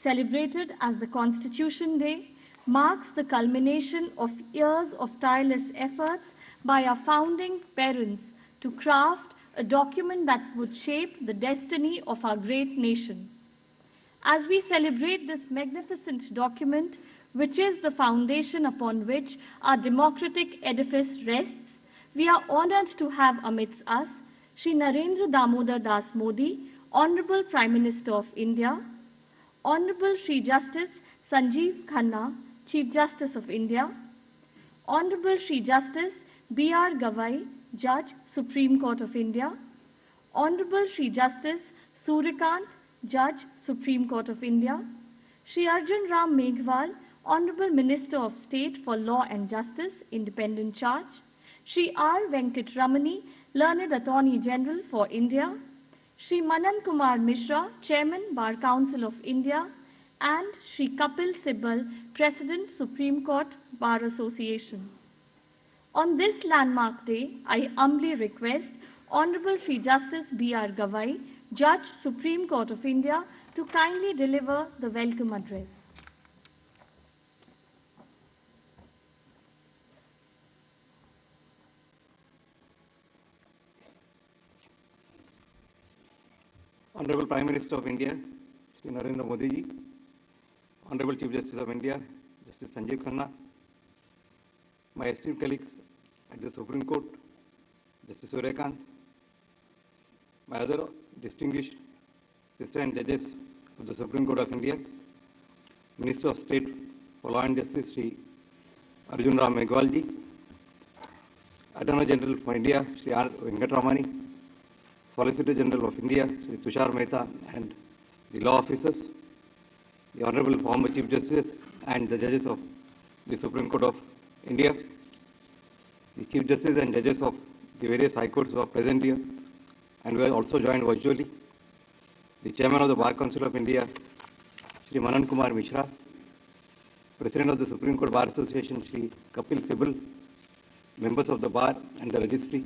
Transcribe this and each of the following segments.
celebrated as the Constitution Day, marks the culmination of years of tireless efforts by our founding parents to craft a document that would shape the destiny of our great nation. As we celebrate this magnificent document, which is the foundation upon which our democratic edifice rests, we are honored to have amidst us Shri Narendra Damodar Das Modi, Honorable Prime Minister of India, Honorable Shri Justice Sanjeev Khanna, Chief Justice of India, Honorable Shri Justice B.R. Gavai, Judge, Supreme Court of India, Honorable Shri Justice Suryakant, Judge, Supreme Court of India, Shri Arjun Ram Meghwal, Honorable Minister of State for Law and Justice, Independent Charge, Shri R. Venkat Ramani, Learned Attorney General for India, Shri Manan Kumar Mishra, Chairman, Bar Council of India, and Shri Kapil Sibal, President, Supreme Court Bar Association. On this landmark day, I humbly request Honorable Shri Justice B.R. Gavai, Judge, Supreme Court of India, to kindly deliver the welcome address. Honorable Prime Minister of India, Shri Narendra Modi ji, Honorable Chief Justice of India, Justice Sanjeev Khanna, my esteemed colleagues at the Supreme Court, Justice Suryakant, my other distinguished sisters and judges of the Supreme Court of India, Minister of State for Law and Justice, Shri Arjun Ram Meghwal ji, Attorney General for India, Shri R. Venkat Ramani, Solicitor General of India, Shri Tushar Mehta, and the law officers, the Honorable former Chief Justice and the judges of the Supreme Court of India, the Chief Justice and judges of the various High Courts who are present here and who are also joined virtually, the Chairman of the Bar Council of India, Shri Manan Kumar Mishra, President of the Supreme Court Bar Association, Shri Kapil Sibal, members of the Bar and the Registry,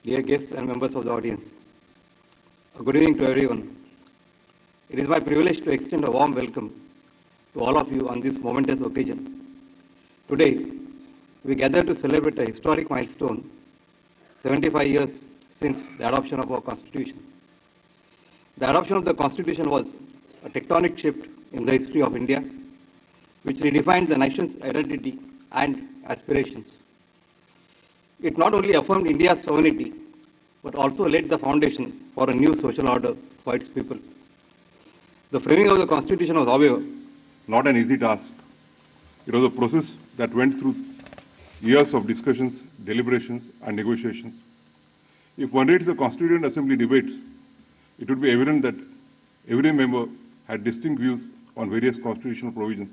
dear guests and members of the audience. Good evening to everyone. It is my privilege to extend a warm welcome to all of you on this momentous occasion. Today, we gather to celebrate a historic milestone, 75 years since the adoption of our Constitution. The adoption of the Constitution was a tectonic shift in the history of India, which redefined the nation's identity and aspirations. It not only affirmed India's sovereignty, but also laid the foundation for a new social order for its people. The framing of the Constitution was, however, not an easy task. It was a process that went through years of discussions, deliberations, and negotiations. If one reads the Constituent Assembly debates, it would be evident that every member had distinct views on various constitutional provisions.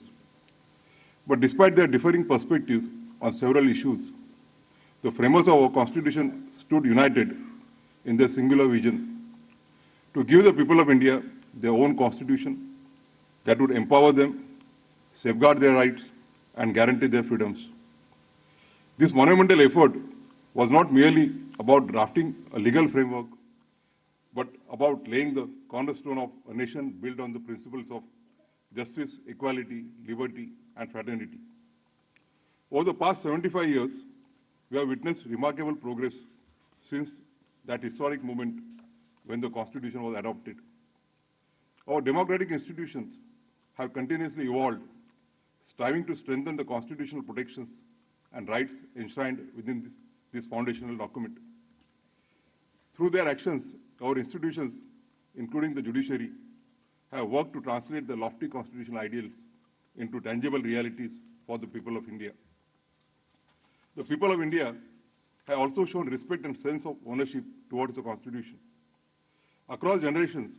But despite their differing perspectives on several issues, the framers of our Constitution stood united in their singular vision to give the people of India their own Constitution that would empower them, safeguard their rights, and guarantee their freedoms. This monumental effort was not merely about drafting a legal framework, but about laying the cornerstone of a nation built on the principles of justice, equality, liberty, and fraternity. Over the past 75 years, we have witnessed remarkable progress since that historic moment when the Constitution was adopted. Our democratic institutions have continuously evolved, striving to strengthen the constitutional protections and rights enshrined within this foundational document. Through their actions, our institutions, including the judiciary, have worked to translate the lofty constitutional ideals into tangible realities for the people of India. The people of India have also shown respect and sense of ownership towards the Constitution. Across generations,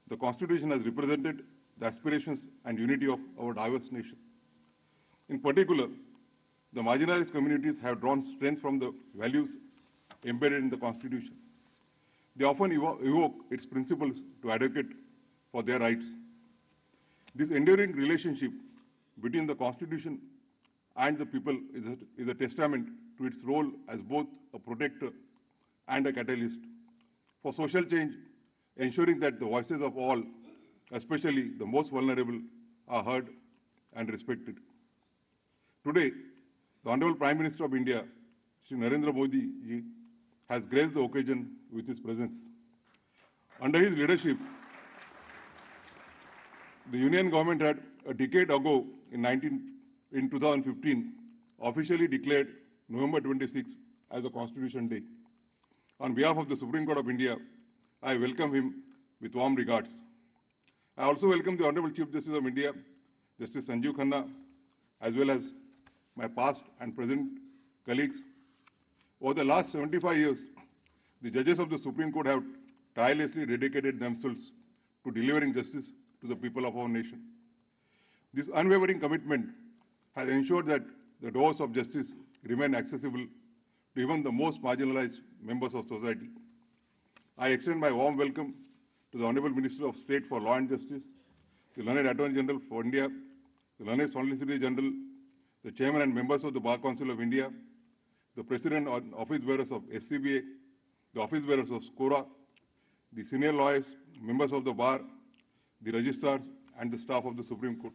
the Constitution has represented the aspirations and unity of our diverse nation. In particular, the marginalized communities have drawn strength from the values embedded in the Constitution. They often evoke its principles to advocate for their rights. This enduring relationship between the Constitution and the people is a testament to its role as both a protector and a catalyst for social change, ensuring that the voices of all especially the most vulnerable, are heard and respected. Today, the Honorable Prime Minister of India, Shri Narendra Modi ji, has graced the occasion with his presence. Under his leadership, the Union government had a decade ago in 2015 officially declared November 26 as a Constitution Day. On behalf of the Supreme Court of India, I welcome him with warm regards. I also welcome the Honorable Chief Justice of India, Justice Sanjeev Khanna, as well as my past and present colleagues. Over the last 75 years, the judges of the Supreme Court have tirelessly dedicated themselves to delivering justice to the people of our nation. This unwavering commitment has ensured that the doors of justice remain accessible to even the most marginalized members of society. I extend my warm welcome to the Honorable Minister of State for Law and Justice, the Learned Attorney General for India, the Learned Solicitor General, the Chairman and members of the Bar Council of India, the President and Office Bearers of SCBA, the Office Bearers of SCORA, the senior lawyers, members of the Bar, the registrars, and the staff of the Supreme Court.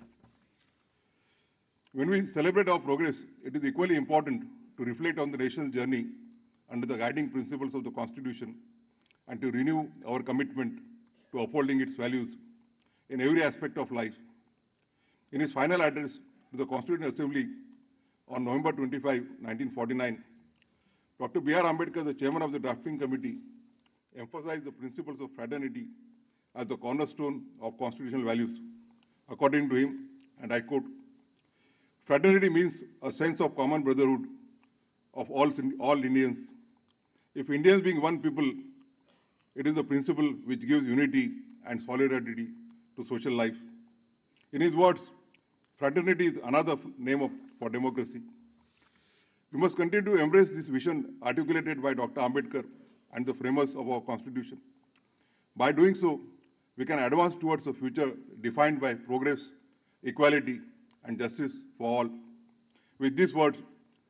When we celebrate our progress, it is equally important to reflect on the nation's journey under the guiding principles of the Constitution and to renew our commitment to upholding its values in every aspect of life. In his final address to the Constituent Assembly on November 25, 1949, Dr. B.R. Ambedkar, the chairman of the drafting committee, emphasized the principles of fraternity as the cornerstone of constitutional values. According to him, and I quote, "Fraternity means a sense of common brotherhood of all Indians. If Indians being one people, it is the principle which gives unity and solidarity to social life." In his words, fraternity is another name for democracy. We must continue to embrace this vision articulated by Dr. Ambedkar and the framers of our Constitution. By doing so, we can advance towards a future defined by progress, equality, and justice for all. With these words,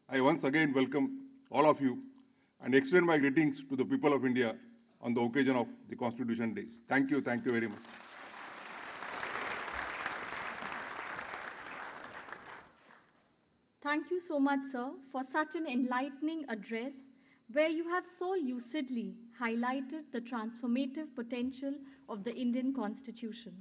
I once again welcome all of you and extend my greetings to the people of India on the occasion of the Constitution Day. Thank you very much. Thank you so much, sir, for such an enlightening address where you have so lucidly highlighted the transformative potential of the Indian Constitution.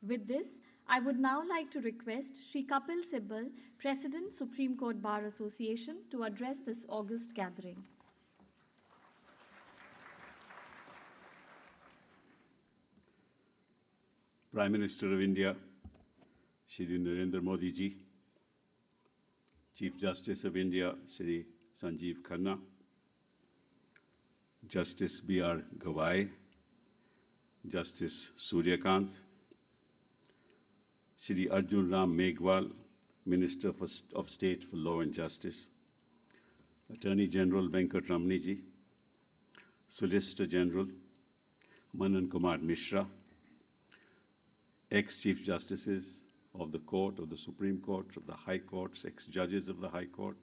With this, I would now like to request Sri Kapil Sibal, President, Supreme Court Bar Association, to address this august gathering. Prime Minister of India, Shri Narendra Modi ji, Chief Justice of India, Shri Sanjeev Khanna, Justice B.R. Gawai, Justice Suryakant, Shri Arjun Ram Meghwal, Minister of State for Law and Justice, Attorney General Venkat Ramani ji, Solicitor General Manan Kumar Mishra, ex-Chief Justices of the Court, of the Supreme Court, of the High Courts, ex-judges of the High Court,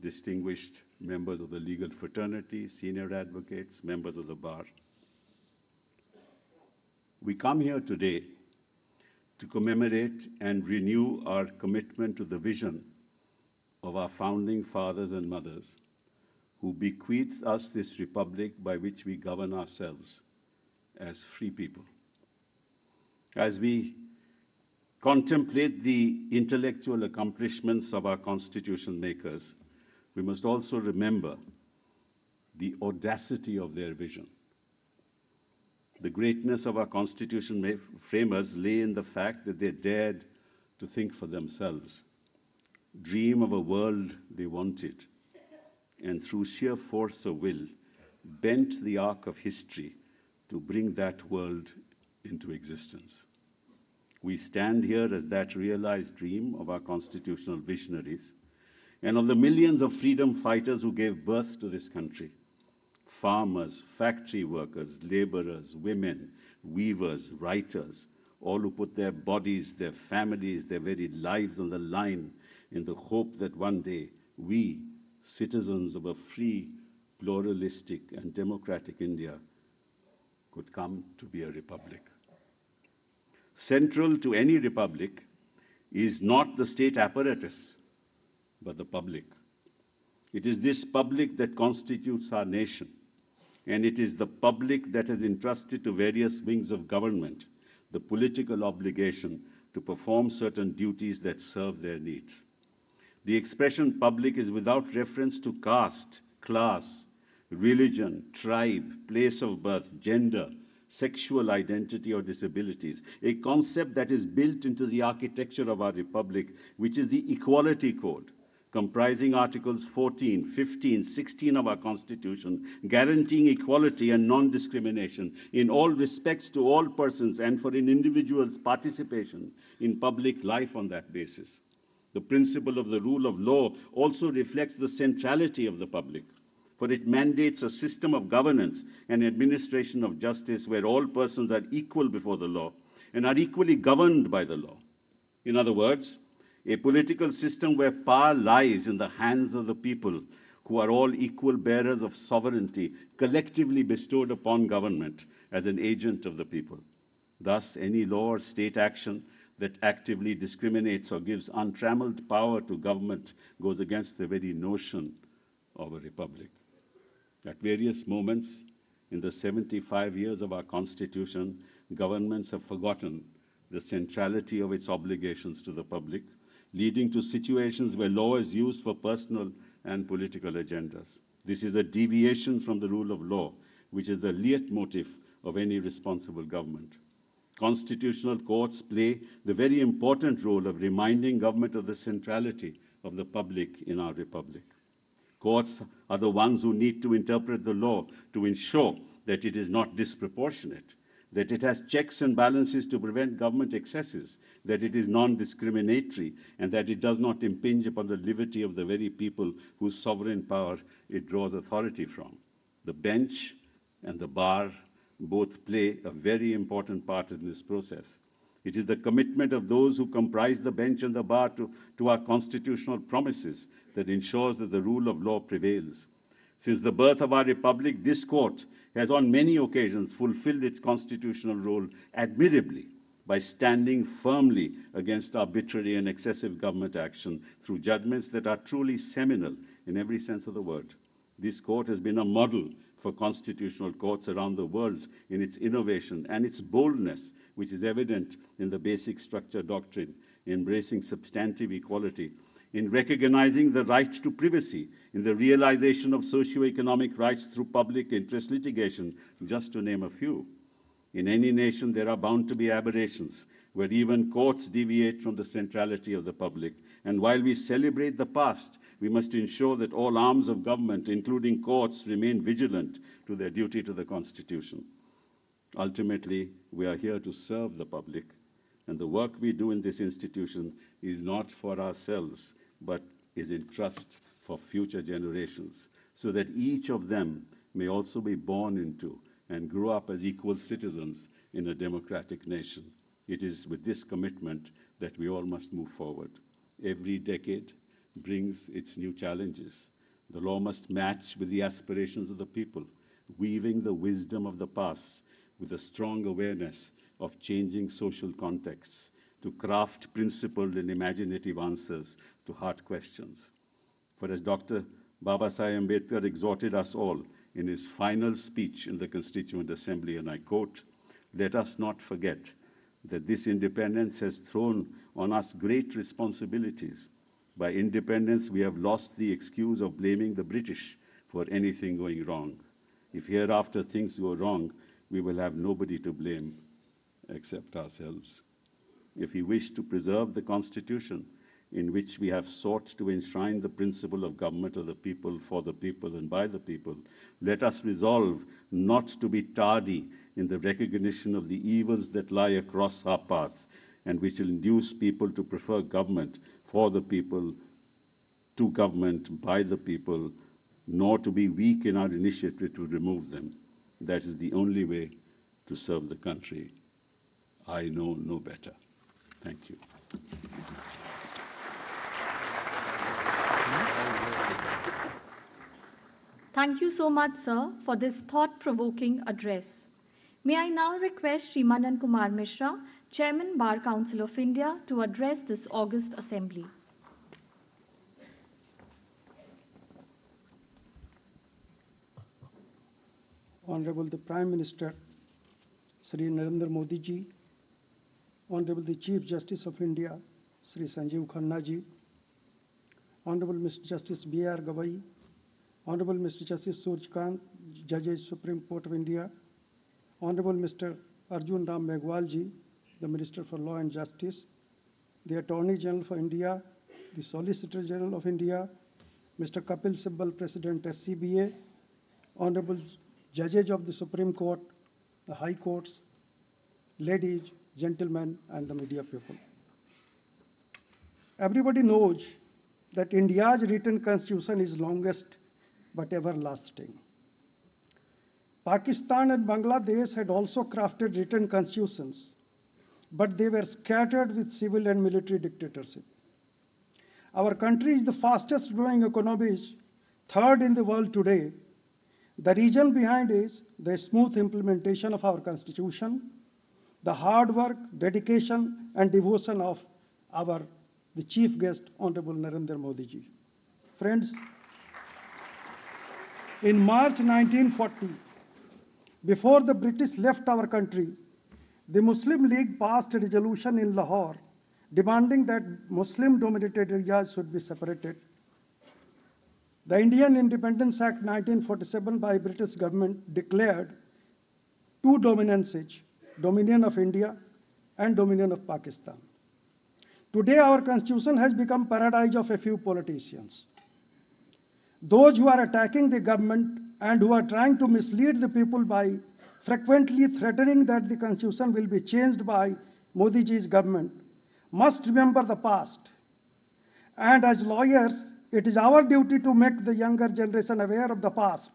distinguished members of the legal fraternity, senior advocates, members of the Bar. We come here today to commemorate and renew our commitment to the vision of our founding fathers and mothers who bequeathed us this republic by which we govern ourselves as free people. As we contemplate the intellectual accomplishments of our constitution makers, we must also remember the audacity of their vision. The greatness of our constitution framers lay in the fact that they dared to think for themselves, dream of a world they wanted, and through sheer force of will, bent the arc of history to bring that world into existence. We stand here as that realized dream of our constitutional visionaries and of the millions of freedom fighters who gave birth to this country. Farmers, factory workers, laborers, women, weavers, writers, all who put their bodies, their families, their very lives on the line in the hope that one day we, citizens of a free, pluralistic and democratic India, could come to be a republic. Central to any republic is not the state apparatus, but the public. It is this public that constitutes our nation, and it is the public that has entrusted to various wings of government the political obligation to perform certain duties that serve their needs. The expression public is without reference to caste, class, religion, tribe, place of birth, gender, sexual identity or disabilities, a concept that is built into the architecture of our republic, which is the Equality Code, comprising Articles 14, 15, 16 of our Constitution, guaranteeing equality and non-discrimination in all respects to all persons and for an individual's participation in public life on that basis. The principle of the rule of law also reflects the centrality of the public, for it mandates a system of governance and administration of justice where all persons are equal before the law and are equally governed by the law. In other words, a political system where power lies in the hands of the people, who are all equal bearers of sovereignty collectively bestowed upon government as an agent of the people. Thus, any law or state action that actively discriminates or gives untrammeled power to government goes against the very notion of a republic. At various moments in the 75 years of our Constitution, governments have forgotten the centrality of its obligations to the public, leading to situations where law is used for personal and political agendas. This is a deviation from the rule of law, which is the leitmotif of any responsible government. Constitutional courts play the very important role of reminding government of the centrality of the public in our republic. Courts are the ones who need to interpret the law to ensure that it is not disproportionate, that it has checks and balances to prevent government excesses, that it is non-discriminatory, and that it does not impinge upon the liberty of the very people whose sovereign power it draws authority from. The bench and the bar both play a very important part in this process. It is the commitment of those who comprise the bench and the bar to our constitutional promises that ensures that the rule of law prevails. Since the birth of our republic, this court has on many occasions fulfilled its constitutional role admirably by standing firmly against arbitrary and excessive government action through judgments that are truly seminal in every sense of the word. This court has been a model for constitutional courts around the world in its innovation and its boldness, which is evident in the basic structure doctrine, embracing substantive equality, in recognizing the right to privacy, in the realization of socio-economic rights through public interest litigation, just to name a few. In any nation, there are bound to be aberrations, where even courts deviate from the centrality of the public. And while we celebrate the past, we must ensure that all arms of government, including courts, remain vigilant to their duty to the Constitution. Ultimately, we are here to serve the public, and the work we do in this institution is not for ourselves, but is in trust for future generations, so that each of them may also be born into and grow up as equal citizens in a democratic nation. It is with this commitment that we all must move forward. Every decade brings its new challenges. The law must match with the aspirations of the people, weaving the wisdom of the past with a strong awareness of changing social contexts to craft principled and imaginative answers to hard questions. For as Dr. Babasaheb Ambedkar exhorted us all in his final speech in the Constituent Assembly, and I quote, "Let us not forget that this independence has thrown on us great responsibilities. By independence, we have lost the excuse of blaming the British for anything going wrong. If hereafter things go wrong, we will have nobody to blame except ourselves. If we wish to preserve the Constitution, in which we have sought to enshrine the principle of government of the people, for the people, and by the people, let us resolve not to be tardy in the recognition of the evils that lie across our path, and which will induce people to prefer government for the people to government by the people, nor to be weak in our initiative to remove them. That is the only way to serve the country. I know no better." Thank you. Thank you so much, sir, for this thought-provoking address. May I now request Shri Manan Kumar Mishra, Chairman Bar Council of India, to address this august assembly. Honorable the Prime Minister, Sri Narendra Modi ji, Honorable the Chief Justice of India, Sri Sanjeev Khanna ji, Honorable Mr. Justice B.R. Gavai, Honorable Mr. Justice Surjkant, Judges Supreme Court of India, Honorable Mr. Arjun Ram Meghwal ji, the Minister for Law and Justice, the Attorney General for India, the Solicitor General of India, Mr. Kapil Sibal, President SCBA, Honorable Judges of the Supreme Court, the High Courts, ladies, gentlemen, and the media people. Everybody knows that India's written constitution is longest but everlasting. Pakistan and Bangladesh had also crafted written constitutions, but they were scattered with civil and military dictatorship. Our country is the fastest growing economies, third in the world today. The reason behind is the smooth implementation of our constitution, the hard work, dedication, and devotion of the chief guest, Honorable Narendra Modi ji. Friends, in March 1940, before the British left our country, the Muslim League passed a resolution in Lahore demanding that Muslim-dominated areas should be separated. The Indian Independence Act 1947 by British government declared two dominances, Dominion of India and Dominion of Pakistan. Today our constitution has become paradise of a few politicians. Those who are attacking the government and who are trying to mislead the people by frequently threatening that the constitution will be changed by Modi ji's government must remember the past. And as lawyers, it is our duty to make the younger generation aware of the past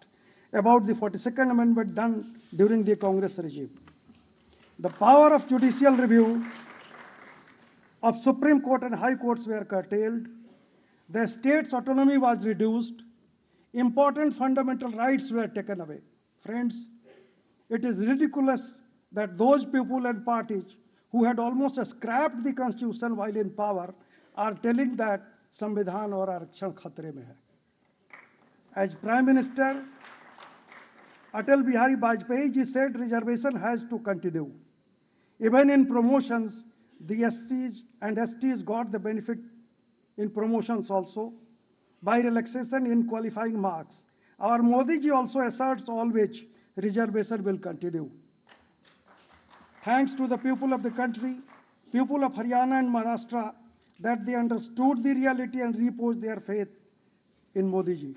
about the 42nd Amendment done during the Congress regime. The power of judicial review of Supreme Court and High Courts were curtailed. The state's autonomy was reduced. Important fundamental rights were taken away. Friends, it is ridiculous that those people and parties who had almost scrapped the constitution while in power are telling that Samvidhan or Arakshan khatre mein hai. As Prime Minister, Atal Bihari Vajpayee ji said reservation has to continue. Even in promotions, the SCs and STs got the benefit in promotions also by relaxation in qualifying marks. Our Modi ji also asserts always reservation will continue. Thanks to the people of the country, people of Haryana and Maharashtra, that they understood the reality and reposed their faith in Modi ji.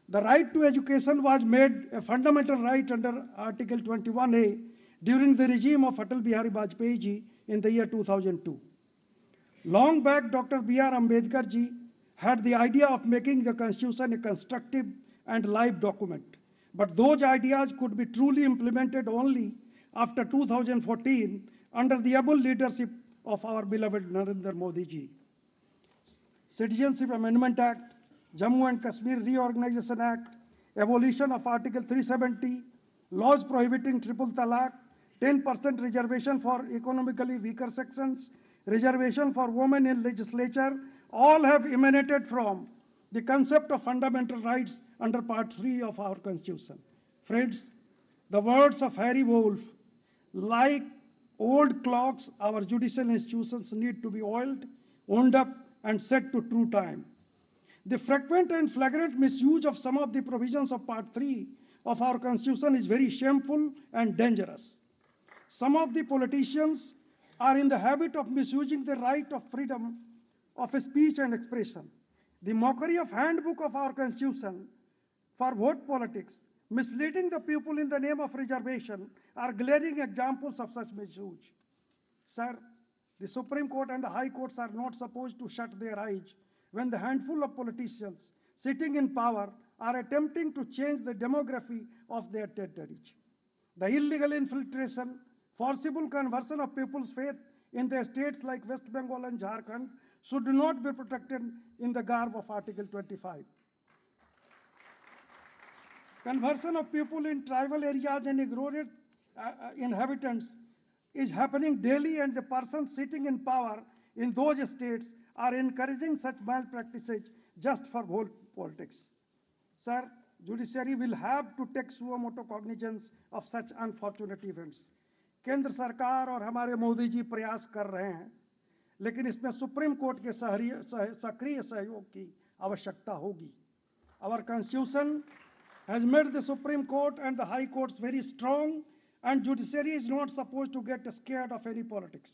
The right to education was made a fundamental right under Article 21A during the regime of Atal Bihari Vajpayee ji in the year 2002. Long back, Dr. B.R. Ambedkar ji had the idea of making the constitution a constructive and live document. But those ideas could be truly implemented only after 2014 under the able leadership of our beloved Narendra Modi ji. Citizenship Amendment Act, Jammu and Kashmir Reorganization Act, abolition of Article 370, laws prohibiting triple talaq, 10% reservation for economically weaker sections, reservation for women in legislature, all have emanated from the concept of fundamental rights under Part 3 of our Constitution. Friends, the words of Harry Wolf, like old clocks, our judicial institutions need to be oiled, wound up, and set to true time. The frequent and flagrant misuse of some of the provisions of Part 3 of our Constitution is very shameful and dangerous. Some of the politicians are in the habit of misusing the right of freedom of speech and expression. The mockery of handbook of our Constitution for vote politics, misleading the people in the name of reservation, are glaring examples of such misuse. Sir, the Supreme Court and the High Courts are not supposed to shut their eyes when the handful of politicians sitting in power are attempting to change the demography of their territories. The illegal infiltration, forcible conversion of people's faith in their states like West Bengal and Jharkhand should not be protected in the garb of Article 25. Conversion of people in tribal areas and eroded inhabitants is happening daily, and the persons sitting in power in those states are encouraging such malpractices just for politics. Sir, judiciary will have to take suo motu cognizance of such unfortunate events. केंद्र सरकार और हमारे मोदी जी प्रयास कर रहे हैं, लेकिन इसमें सुप्रीम कोर्ट के सक्रिय सहयोग की आवश्यकता होगी. Our constitution has made the Supreme Court and the High Courts very strong, and judiciary is not supposed to get scared of any politics.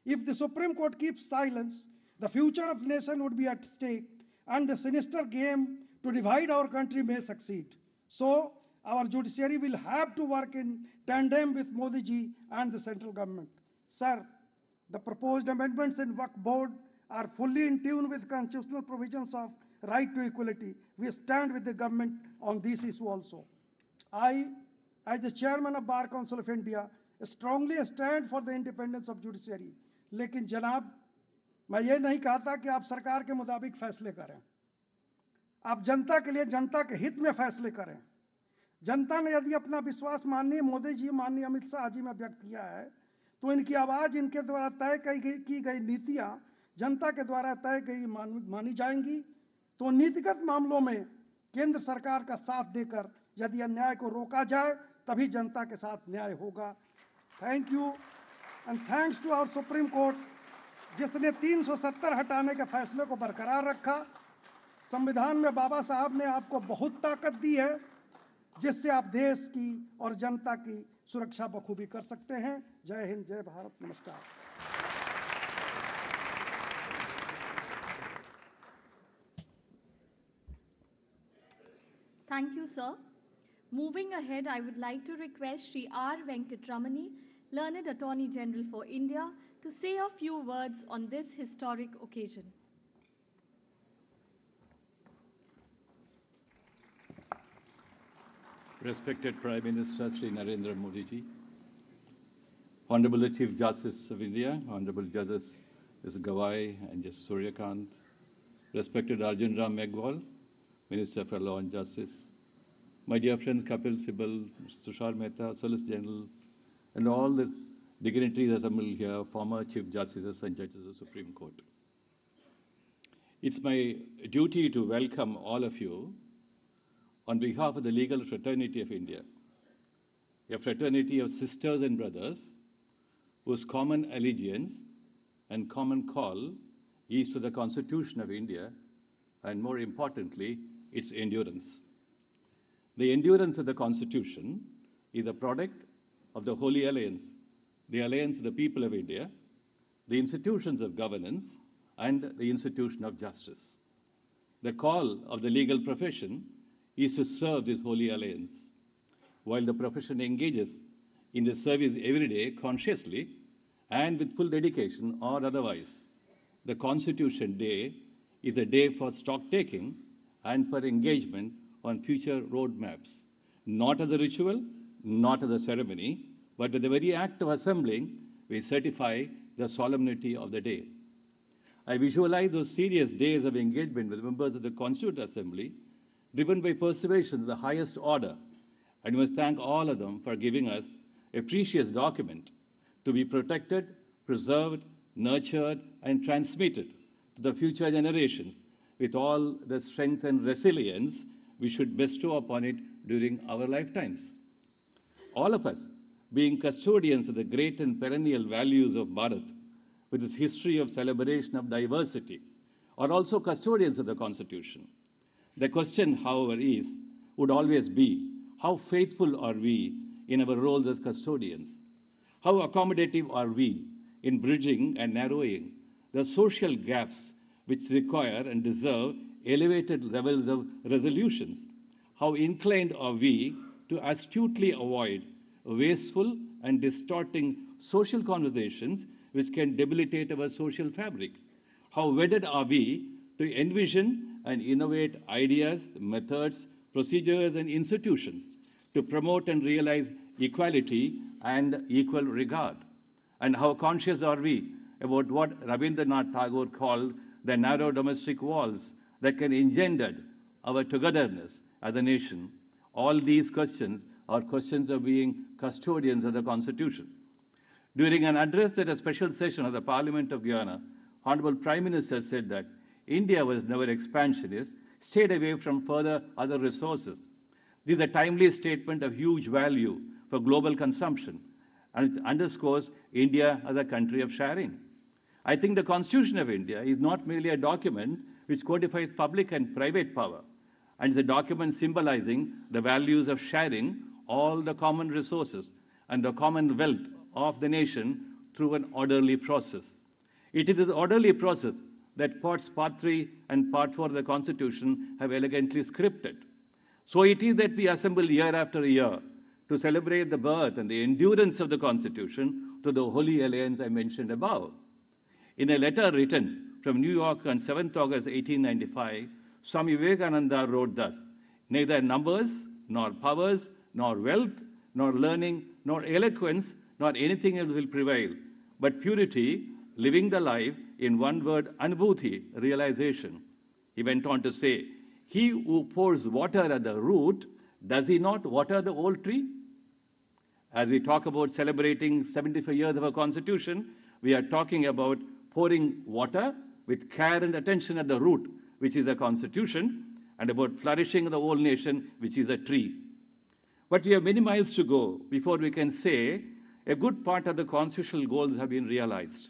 If the Supreme Court keeps silence, the future of the nation would be at stake, and the sinister game to divide our country may succeed. So, our judiciary will have to work in tandem with Modi ji and the central government. Sir, the proposed amendments in Waqf Board are fully in tune with constitutional provisions of right to equality. We stand with the government on this issue also. I, as the chairman of Bar Council of India, strongly stand for the independence of judiciary. लेकिन जनाब, मैं ये नहीं कहता कि आप सरकार के मुताबिक फैसले करें. आप जनता के लिए, जनता के हित में फैसले करें. जनता ने यदि अपना विश्वास माननीय मोदी जी, माननीय अमित शाह जी में व्यक्त किया है, तो इनकी आवाज, इनके द्वारा तय की गई नीतियां जनता के द्वारा तय की मानी जाएंगी. तो नीतिगत मामलों में केंद्र सरकार का साथ देकर यदि अन्याय को रोका जाए, तभी जनता के साथ न्याय होगा. Thank you and thanks to our supreme court, जिसने 370 हटाने के फैसले को बरकरार रखा. संविधान में बाबा साहब ने आपको बहुत ताकत दी है, जिससे आप देश की और जनता की सुरक्षा बखूबी कर सकते हैं. जय हिंद, जय भारत, नमस्कार. Thank you, sir. Moving ahead, I would like to request Sri R. Venkatramani, Learned Attorney General for India, to say a few words on this historic occasion. Respected Prime Minister Sri Narendra Modi ji, Honorable the Chief Justice of India, Honorable Judges Ms. Gawai and Justice Suryakant, respected Arjun Ram Meghwal, Minister for Law and Justice, my dear friends Kapil Sibal, Tushar Mehta, Solicitor General, and all the dignitaries assembled here, former Chief Justices and Judges of the Supreme Court. It's my duty to welcome all of you on behalf of the legal fraternity of India, a fraternity of sisters and brothers whose common allegiance and common call is to the Constitution of India, and more importantly, its endurance. The endurance of the Constitution is a product of the Holy Alliance, the alliance of the people of India, the institutions of governance, and the institution of justice. The call of the legal profession is to serve this Holy Alliance. While the profession engages in the service every day consciously and with full dedication or otherwise, the Constitution Day is a day for stock-taking and for engagement on future roadmaps, not as a ritual, not as a ceremony, but with the very act of assembling, we certify the solemnity of the day. I visualize those serious days of engagement with members of the Constituent Assembly, driven by perseverance of the highest order, and we must thank all of them for giving us a precious document to be protected, preserved, nurtured, and transmitted to the future generations with all the strength and resilience we should bestow upon it during our lifetimes. All of us, being custodians of the great and perennial values of Bharat, with its history of celebration of diversity, are also custodians of the Constitution. The question, however, would always be, how faithful are we in our roles as custodians? How accommodative are we in bridging and narrowing the social gaps which require and deserve elevated levels of resolutions? How inclined are we to astutely avoid wasteful and distorting social conversations which can debilitate our social fabric? How wedded are we to envision and innovate ideas, methods, procedures, and institutions to promote and realize equality and equal regard? And how conscious are we about what Rabindranath Tagore called the narrow domestic walls that can engender our togetherness as a nation? All these questions or questions of being custodians of the Constitution. During an address at a special session of the Parliament of Guyana, Honorable Prime Minister said that India was never expansionist, stayed away from further other resources. This is a timely statement of huge value for global consumption, and it underscores India as a country of sharing. I think the Constitution of India is not merely a document which codifies public and private power, and is a document symbolizing the values of sharing all the common resources and the common wealth of the nation through an orderly process. It is this orderly process that Part 3 and Part 4 of the Constitution have elegantly scripted. So it is that we assemble year after year to celebrate the birth and the endurance of the Constitution to the Holy Alliance I mentioned above. In a letter written from New York on 7th August 1895, Swami Vivekananda wrote thus: "Neither numbers, nor powers, nor wealth, nor learning, nor eloquence, nor anything else will prevail, but purity, living the life, in one word, anubhuti, realization." He went on to say, "He who pours water at the root, does he not water the whole tree?" As we talk about celebrating 75 years of our Constitution, we are talking about pouring water with care and attention at the root, which is the Constitution, and about flourishing the whole nation, which is a tree. But we have many miles to go before we can say a good part of the constitutional goals have been realized.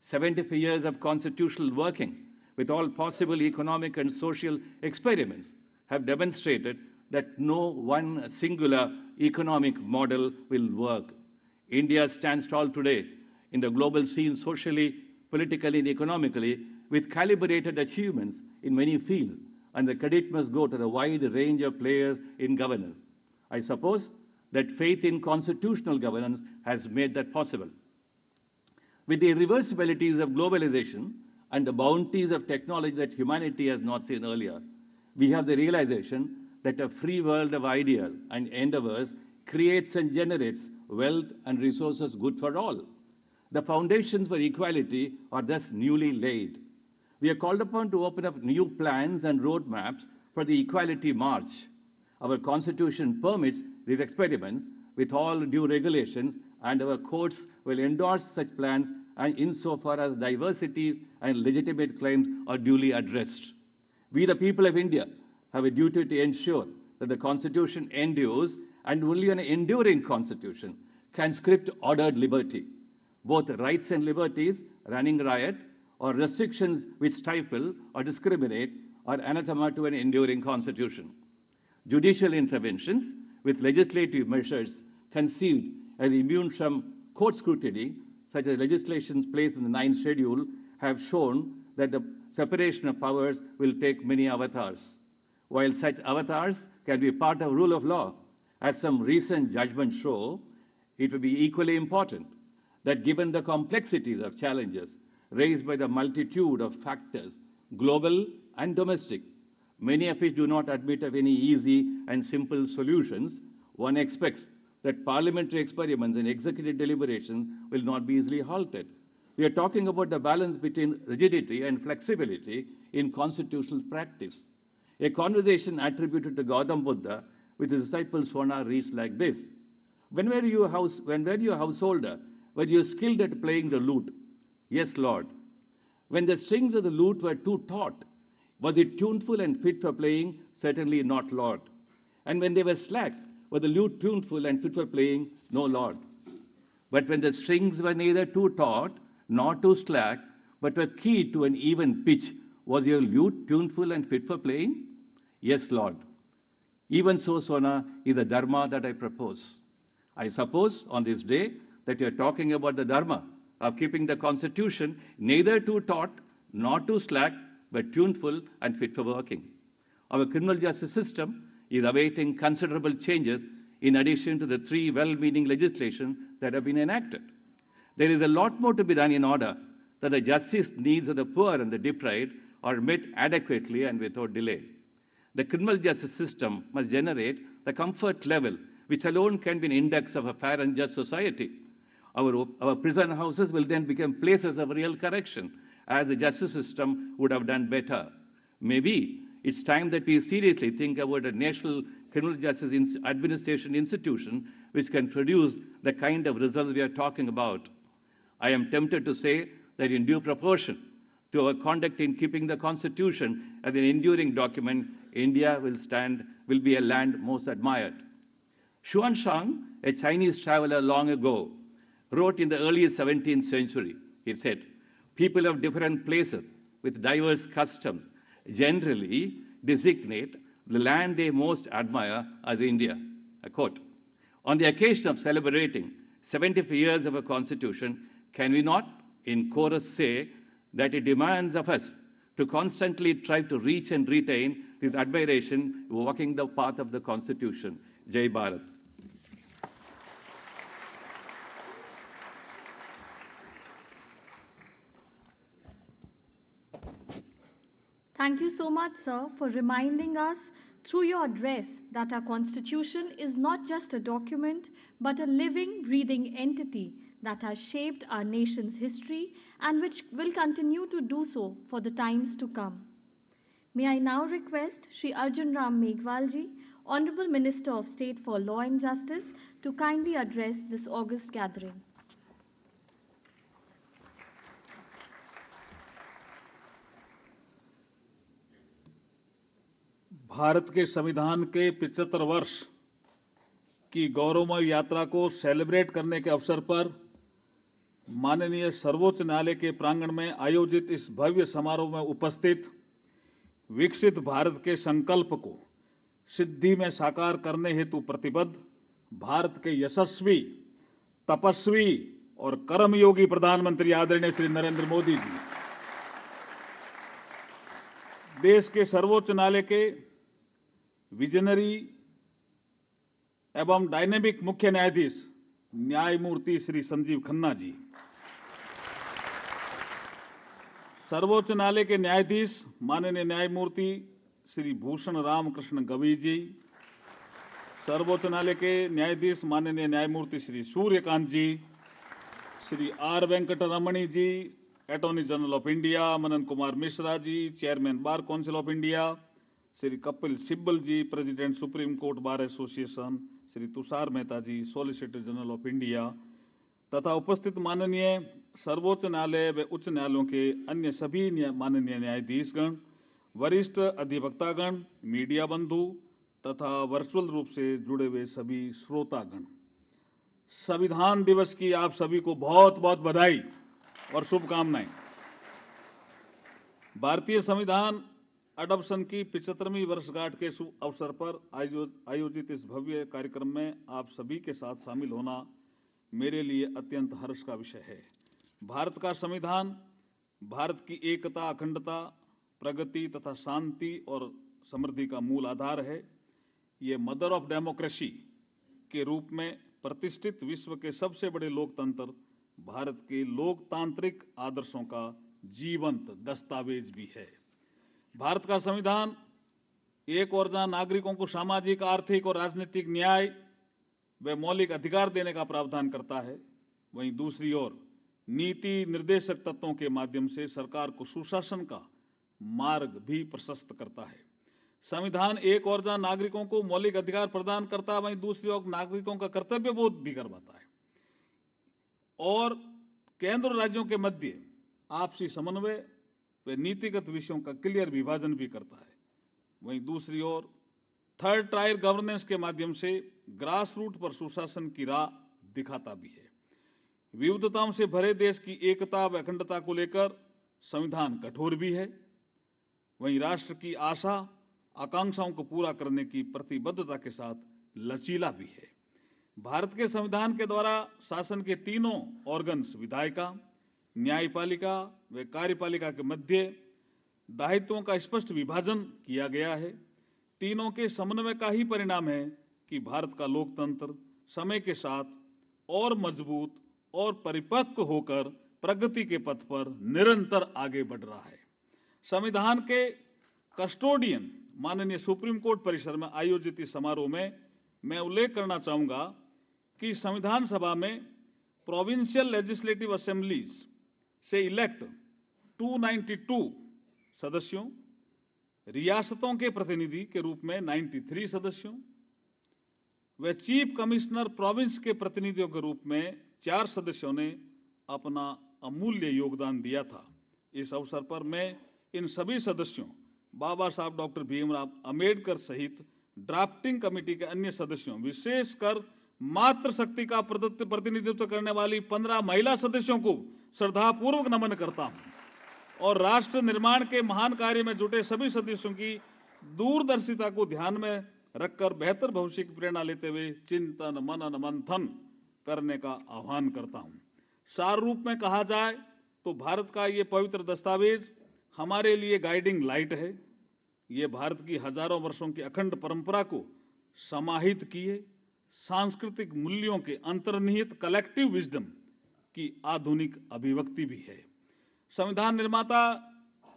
75 years of constitutional working with all possible economic and social experiments have demonstrated that no one singular economic model will work. India stands tall today in the global scene socially, politically, and economically with calibrated achievements in many fields, and the credit must go to the wide range of players in governance. I suppose that faith in constitutional governance has made that possible. With the irreversibilities of globalization and the bounties of technology that humanity has not seen earlier, we have the realization that a free world of ideas and endeavors creates and generates wealth and resources good for all. The foundations for equality are thus newly laid. We are called upon to open up new plans and roadmaps for the equality march. Our Constitution permits these experiments with all due regulations, and our courts will endorse such plans and insofar as diversities and legitimate claims are duly addressed. We, the people of India, have a duty to ensure that the Constitution endures, and only an enduring Constitution can script ordered liberty. Both rights and liberties running riot or restrictions which stifle or discriminate are anathema to an enduring Constitution. Judicial interventions with legislative measures conceived as immune from court scrutiny, such as legislation placed in the 9th schedule, have shown that the separation of powers will take many avatars. While such avatars can be part of rule of law, as some recent judgments show, it will be equally important that given the complexities of challenges raised by the multitude of factors, global and domestic, many of which do not admit of any easy and simple solutions, one expects that parliamentary experiments and executive deliberations will not be easily halted. We are talking about the balance between rigidity and flexibility in constitutional practice. A conversation attributed to Gautam Buddha with his disciple Swana reads like this: when were you a householder? Were you skilled at playing the lute? Yes, Lord. When the strings of the lute were too taut, was it tuneful and fit for playing? Certainly not, Lord. And when they were slack, was the lute tuneful and fit for playing? No, Lord. But when the strings were neither too taut nor too slack, but were keyed to an even pitch, was your lute tuneful and fit for playing? Yes, Lord. Even so, Swana, is the dharma that I propose. I suppose on this day that you are talking about the dharma of keeping the Constitution neither too taut nor too slack, but tuneful and fit for working. Our criminal justice system is awaiting considerable changes in addition to the 3 well-meaning legislation that have been enacted. There is a lot more to be done in order that the justice needs of the poor and the deprived are met adequately and without delay. The criminal justice system must generate the comfort level which alone can be an index of a fair and just society. Our prison houses will then become places of real correction, as the justice system would have done better. Maybe it's time that we seriously think about a national criminal justice administration institution which can produce the kind of results we are talking about. I am tempted to say that in due proportion to our conduct in keeping the Constitution as an enduring document, India will be a land most admired. Xuanzang, a Chinese traveler long ago, wrote in the early 17th century, he said, people of different places with diverse customs generally designate the land they most admire as India. I quote, on the occasion of celebrating 75 years of a constitution, can we not, in chorus, say that it demands of us to constantly try to reach and retain this admiration, walking the path of the constitution? Jai Bharat. Thank you so much, sir, for reminding us through your address that our Constitution is not just a document, but a living, breathing entity that has shaped our nation's history and which will continue to do so for the times to come. May I now request Shri Arjun Ram Meghwalji, Honorable Minister of State for Law and Justice, to kindly address this august gathering. Bharat के संविधान के 75 वर्ष की गौरवमय यात्रा को celebrate करने के अवसर पर माननीय सर्वोच्च न्यायालय के प्रांगण में आयोजित इस भव्य समारोह में उपस्थित विकसित भारत के संकल्प को सिद्धि में साकार करने हेतु प्रतिबद्ध भारत के यशस्वी, तपस्वी और कर्मयोगी प्रधानमंत्री आदरणीय श्री नरेंद्र मोदी जी, देश के सर्वोच्च न्यायालय के विजनरी एवं डायनेमिक मुख्य न्यायाधीश न्यायमूर्ति श्री संजीव खन्ना जी, सर्वोच्च न्यायालय के न्यायाधीश माननीय न्यायमूर्ति श्री भूषण रामकृष्ण गवई जी, सर्वोच्च न्यायालय के न्यायाधीश माननीय न्यायमूर्ति Shri Suryakant ji, Shri R Venkataramani ji, attorney general of India Manan Kumar Mishra ji, chairman bar council of India Shri Kapil Sibal ji, president supreme court bar association Shri Tushar Mehta ji, solicitor general of India तथा उपस्थित माननीय सर्वोच्च न्यायालय व उच्च न्यायालयों के अन्य सभी माननीय न्यायाधीशगण, वरिष्ठ अधिवक्तागण, मीडिया बंधु तथा वर्चुअल रूप से जुड़े हुए सभी श्रोतागण, संविधान दिवस की आप सभी को बहुत बहुत बधाई और शुभकामनाएं। भारतीय संविधान अडॉप्शन की 75वीं वर्षगांठ के शुभ अवसर पर आयोजित इस भव्य कार्यक्रम में आप सभी के साथ शामिल होना मेरे लिए अत्यंत हर्ष का विषय है। भारत का संविधान भारत की एकता, अखंडता, प्रगति तथा शांति और समृद्धि का मूल आधार है। ये मदर ऑफ डेमोक्रेसी के रूप में प्रतिष्ठित विश्व के सबसे बड़े लोकतंत्र भारत के लोकतांत्रिक आदर्शों का जीवंत दस्तावेज भी है। भारत का संविधान एक ओर जहां नागरिकों को सामाजिक, आर्थिक और राजनीतिक न्याय व मौलिक अधिकार देने का प्रावधान करता है, वहीं दूसरी ओर नीति निर्देशक तत्वों के माध्यम से सरकार को सुशासन का मार्ग भी प्रशस्त करता है। संविधान एक ओर जहां नागरिकों को मौलिक अधिकार प्रदान करता है, वहीं दूसरी ओर नागरिकों का कर्तव्य बोध भी करवाता है और केंद्र और राज्यों के मध्य आपसी समन्वय व नीतिगत विषयों का क्लियर विभाजन भी करता है। वहीं दूसरी ओर थर्ड टायर गवर्नेंस के माध्यम से ग्रास रूट पर सुशासन की राह दिखाता भी है। विविधताओं से भरे देश की एकता व अखंडता को लेकर संविधान कठोर भी है, वहीं राष्ट्र की आशा आकांक्षाओं को पूरा करने की प्रतिबद्धता के साथ लचीला भी है। भारत के संविधान के द्वारा शासन के तीनों ऑर्गन्स विधायिका, न्यायपालिका व कार्यपालिका के मध्य दायित्वों का स्पष्ट विभाजन किया गया है। तीनों के समन्वय का ही परिणाम है कि भारत का लोकतंत्र समय के साथ और मजबूत और परिपक्व होकर प्रगति के पथ पर निरंतर आगे बढ़ रहा है। संविधान के कस्टोडियन माननीय सुप्रीम कोर्ट परिसर में आयोजित इस समारोह में मैं उल्लेख करना चाहूंगा कि संविधान सभा में प्रोविंशियल लेजिस्लेटिव असेंबलीज से इलेक्ट 292 सदस्यों, रियासतों के प्रतिनिधि के रूप में 93 सदस्यों व चीफ कमिश्नर प्रोविंस के प्रतिनिधियों के रूप में 4 सदस्यों ने अपना अमूल्य योगदान दिया था। इस अवसर पर मैं इन सभी सदस्यों, बाबा साहब डॉक्टर भीमराव अंबेडकर सहित ड्राफ्टिंग कमेटी के अन्य सदस्यों, विशेषकर मातृशक्ति का प्रतिनिधित्व करने वाली 15 महिला सदस्यों को श्रद्धापूर्वक नमन करता हूं और राष्ट्र निर्माण के महान कार्य में जुटे सभी सदस्यों की दूरदर्शिता को ध्यान में रखकर बेहतर भविष्य की प्रेरणा लेते हुए चिंतन मनन मंथन करने का आह्वान करता हूं। सार रूप में कहा जाए तो भारत का ये पवित्र दस्तावेज हमारे लिए गाइडिंग लाइट है। ये भारत की हजारों वर्षों की अखंड परंपरा को समाहित किए सांस्कृतिक मूल्यों के अंतर्निहित कलेक्टिव विजडम की आधुनिक अभिव्यक्ति भी है। संविधान निर्माता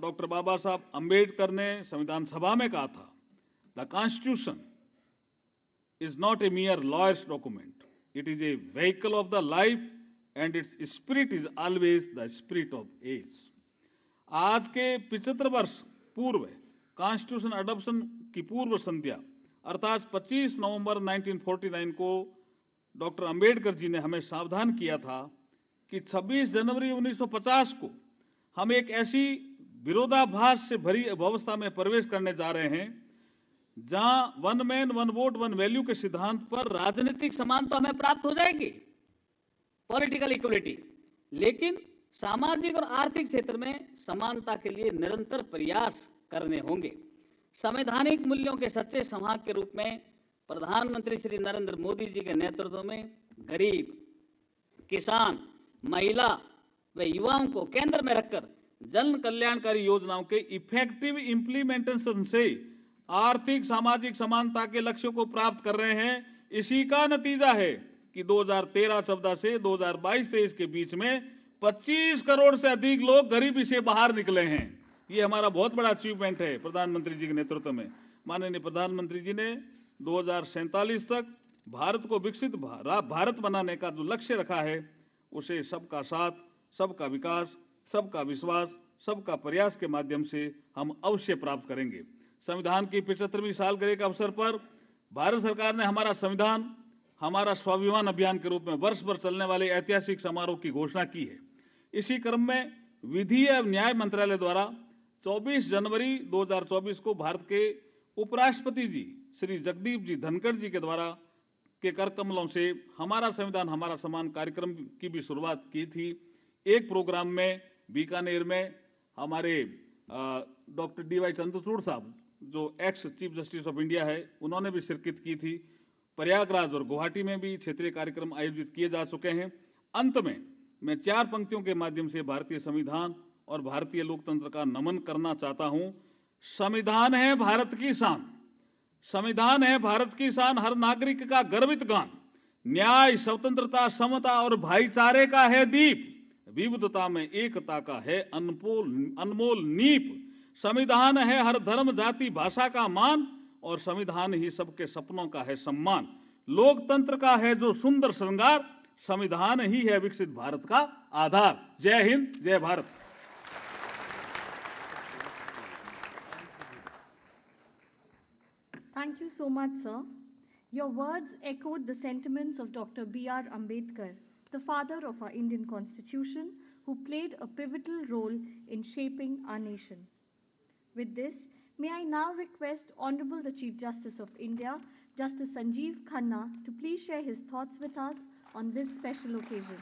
डॉक्टर बाबा साहब अंबेडकर ने संविधान सभा में कहा था, the constitution is not a mere lawyer's document. It is a vehicle of the life and its spirit is always the spirit of age. आज के 75 वर्ष पूर्व कॉन्स्टिट्यूशन अडॉप्शन की पूर्व संध्या अर्थात 25 नवंबर 1949 को डॉक्टर अंबेडकर जी ने हमें सावधान किया था कि 26 जनवरी 1950 को हम एक ऐसी विरोधाभास से भरी अवस्था में प्रवेश करने जा रहे हैं जहां one man one vote one value के सिद्धांत पर राजनीतिक समानता हमें प्राप्त हो जाएगी, पॉलिटिकल इक्वलिटी, लेकिन सामाजिक और आर्थिक क्षेत्र में समानता के लिए निरंतर प्रयास करने होंगे। संवैधानिक मूल्यों के सच्चे संवाहक के रूप में प्रधानमंत्री श्री नरेंद्र मोदी जी के नेतृत्व में गरीब, किसान, महिला व युवाओं को केंद्र में रखकर जन कल्याणकारी योजनाओं के इफेक्टिव इंप्लीमेंटेशन से आर्थिक सामाजिक समानता के लक्ष्यों को प्राप्त कर रहे हैं। इसी का नतीजा है कि 2013-14 से 2022-23 के बीच में 25 करोड़ से अधिक लोग गरीबी से बाहर निकले हैं। ये हमारा बहुत बड़ा अचीवमेंट है प्रधानमंत्री जी के नेतृत्व में। माननीय प्रधानमंत्री जी ने 2047 तक भारत को विकसित भारत बनाने का जो लक्ष्य रखा है उसे सबका साथ, सबका विकास, सबका विश्वास, सबका प्रयास के माध्यम से हम अवश्य प्राप्त करेंगे। संविधान की 75वीं सालगिरह के अवसर पर भारत सरकार ने हमारा संविधान हमारा स्वाभिमान अभियान के रूप में वर्ष भर चलने वाले ऐतिहासिक समारोह की घोषणा की है। इसी क्रम में विधि एवं न्याय मंत्रालय द्वारा 24 जनवरी 2024 को भारत के उपराष्ट्रपति जी श्री जगदीप जी धनखड़ जी के द्वारा के कर कमलों से हमारा संविधान हमारा सम्मान कार्यक्रम की भी शुरुआत की थी। एक प्रोग्राम में बीकानेर में हमारे डॉक्टर DY चंद्रचूड़ साहब जो ex chief justice of India है उन्होंने भी शिरकत की थी। प्रयागराज और गुवाहाटी में भी क्षेत्रीय कार्यक्रम आयोजित किए जा चुके हैं। अंत में मैं 4 पंक्तियों के माध्यम से भारतीय संविधान और भारतीय लोकतंत्र का नमन करना चाहता हूं। संविधान है भारत की शान, संविधान है भारत की शान, हर नागरिक का गर्वित गान, न्याय, स्वतंत्रता, समता और भाईचारे का है दीप, विविधता में एकता का है अनमोल नीप। संविधान है हर धर्म जाति भाषा का मान और संविधान ही सबके सपनों का है सम्मान। लोकतंत्र का है जो सुंदर श्रृंगार, संविधान ही है विकसित भारत का आधार। जय हिंद, जय Bharat. Thank you so much, sir. Your words echoed the sentiments of Dr. B.R. Ambedkar, the father of our Indian Constitution, who played a pivotal role in shaping our nation. With this, may I now request Honorable the Chief Justice of India, Justice Sanjeev Khanna, to please share his thoughts with us on this special occasion.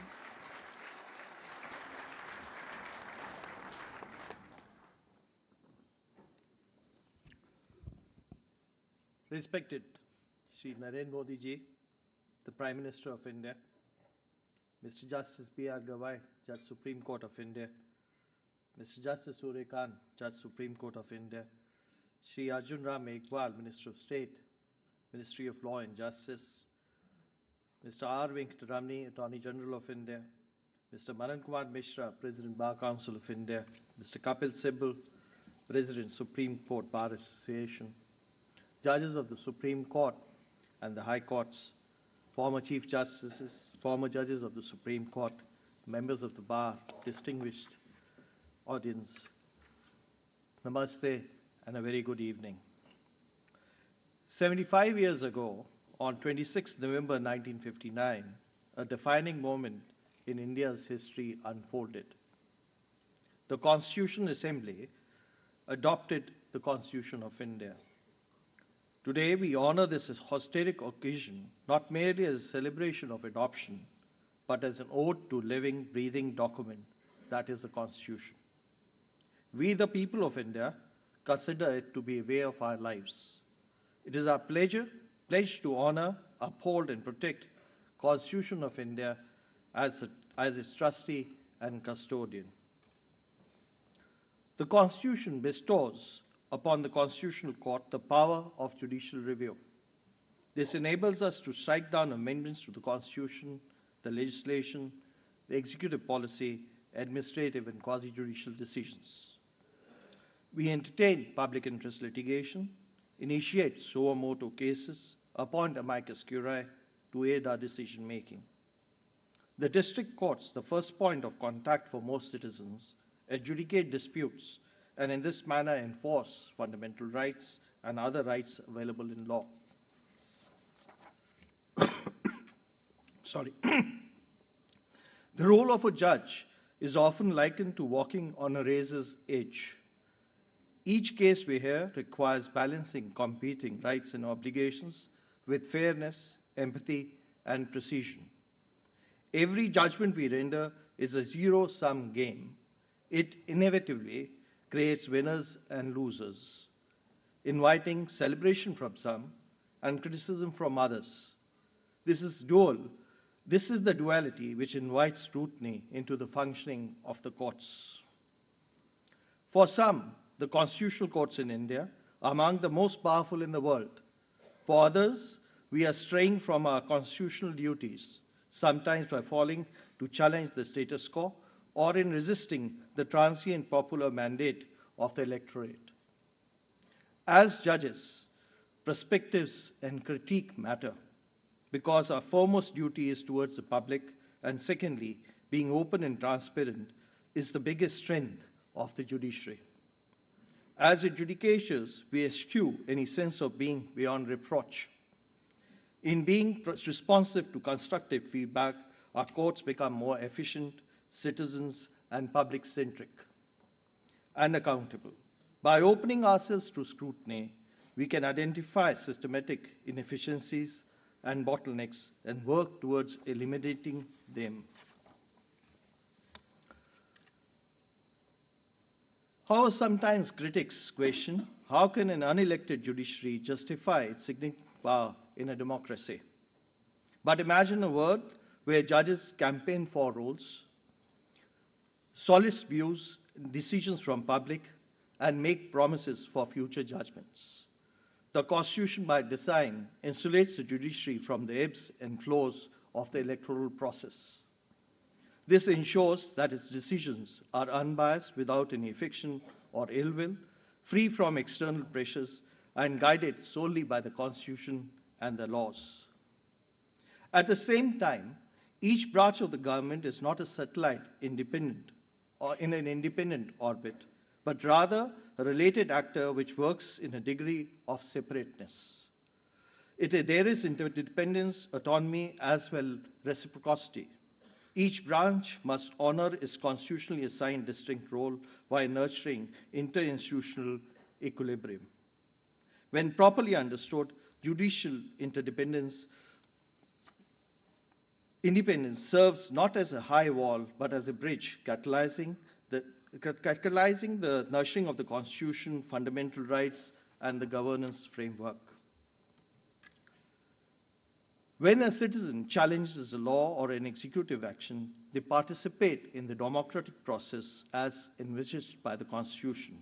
Respected Shri Narendra Modi ji, the Prime Minister of India, Mr. Justice B.R. Gawai, Judge Supreme Court of India, Mr. Justice Surya Kant, Judge Supreme Court of India, Shri Arjun Ram Meghwal, Minister of State, Ministry of Law and Justice, Mr. R. Venkataramani, Attorney General of India, Mr. Manan Kumar Mishra, President Bar Council of India, Mr. Kapil Sibal, President Supreme Court Bar Association, Judges of the Supreme Court and the High Courts, former Chief Justices, former Judges of the Supreme Court, members of the Bar, distinguished audience, Namaste and a very good evening. 75 years ago, on 26 November 1959, a defining moment in India's history unfolded. The Constitutional Assembly adopted the Constitution of India. Today, we honor this historic occasion not merely as a celebration of adoption, but as an ode to living, breathing document that is the Constitution. We, the people of India, consider it to be a way of our lives. It is our pledge to honor, uphold, and protect Constitution of India as its trustee and custodian. The Constitution bestows upon the Constitutional Court the power of judicial review. This enables us to strike down amendments to the Constitution, the legislation, the executive policy, administrative and quasi-judicial decisions. We entertain public interest litigation, initiate suo motu cases, appoint amicus curiae to aid our decision making. The district courts, the first point of contact for most citizens, adjudicate disputes and in this manner enforce fundamental rights and other rights available in law. Sorry. The role of a judge is often likened to walking on a razor's edge. Each case we hear requires balancing competing rights and obligations with fairness, empathy, and precision. Every judgment we render is a zero-sum game. It inevitably creates winners and losers, inviting celebration from some and criticism from others. This is dual. This is the duality which invites scrutiny into the functioning of the courts. For some, the constitutional courts in India are among the most powerful in the world. For others, we are straying from our constitutional duties, sometimes by falling to challenge the status quo or in resisting the transient popular mandate of the electorate. As judges, perspectives and critique matter because our foremost duty is towards the public, and secondly, being open and transparent is the biggest strength of the judiciary. As adjudicators, we eschew any sense of being beyond reproach. In being responsive to constructive feedback, our courts become more efficient, citizens and public-centric, and accountable. By opening ourselves to scrutiny, we can identify systematic inefficiencies and bottlenecks and work towards eliminating them. However, sometimes critics question, how can an unelected judiciary justify its significant power in a democracy? But imagine a world where judges campaign for roles, solicit views, decisions from public, and make promises for future judgments. The Constitution, by design, insulates the judiciary from the ebbs and flows of the electoral process. This ensures that its decisions are unbiased, without any fiction or ill will, free from external pressures, and guided solely by the Constitution and the laws. At the same time, each branch of the government is not a satellite independent or in an independent orbit, but rather a related actor which works in a degree of separateness. There is interdependence, autonomy, as well reciprocity. Each branch must honor its constitutionally assigned distinct role while nurturing interinstitutional equilibrium. When properly understood, judicial independence serves not as a high wall, but as a bridge, catalyzing the nurturing of the Constitution, fundamental rights, and the governance framework. When a citizen challenges a law or an executive action, they participate in the democratic process as envisaged by the Constitution.